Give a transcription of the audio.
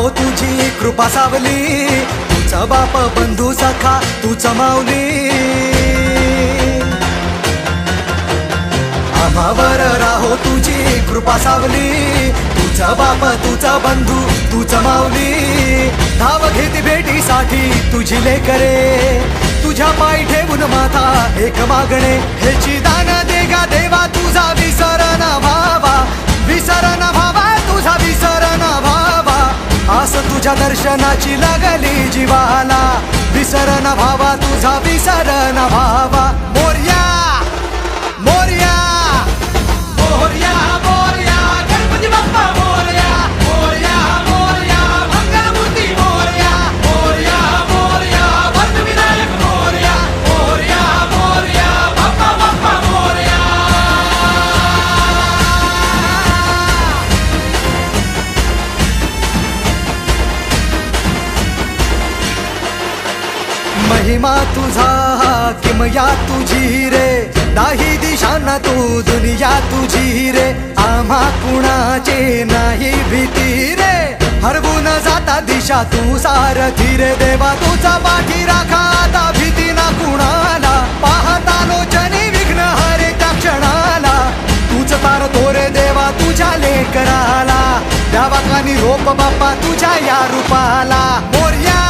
राहो तुझी कृपा सावली, तुझा बाप बंधू सखा तूच माऊली. आम्हावर राहो तुझी कृपा सावली, तुझा बाप तुझा बंधू तूच माऊली. धाव घेती भेटीसाठी तुझी लेकरे, तुझ्या पायी ठेवून माथा एक मागणे. हेची दान दे गा देवा तुझा विसर न भावा, विसर न भावा तुझा विसर न भावा. आस तुझ्या दर्शनाची लागली जीवाला, विसर न भावा तुझा विसर न भावा. मोरया मोरया मोरया मोरया गणपती बाप्पा मोरया, मोरया मोरया मंगलमूर्ती मोरया, मोरया मोरया वरदविनायक मोरया, मोरया मोरया बाप्पा बाप्पा मोरया. महिमा तुझा किमया तुझी रे, दाही दिशांना तू दुनिया तुझी रे. आम्हा कुणाचे नाही भीती रे, हरवून जाता दिशा तू सारथी रे. देवा तुझा पाठी राखा आता भीती ना कुणाला, पाहता लोचनी विघ्न हरे त्या क्षणाला. तूच तारतो रे देवा तुझ्या लेकराला, द्यावा का निरोप बाप्पा तुझ्या या रूपाला. मोरया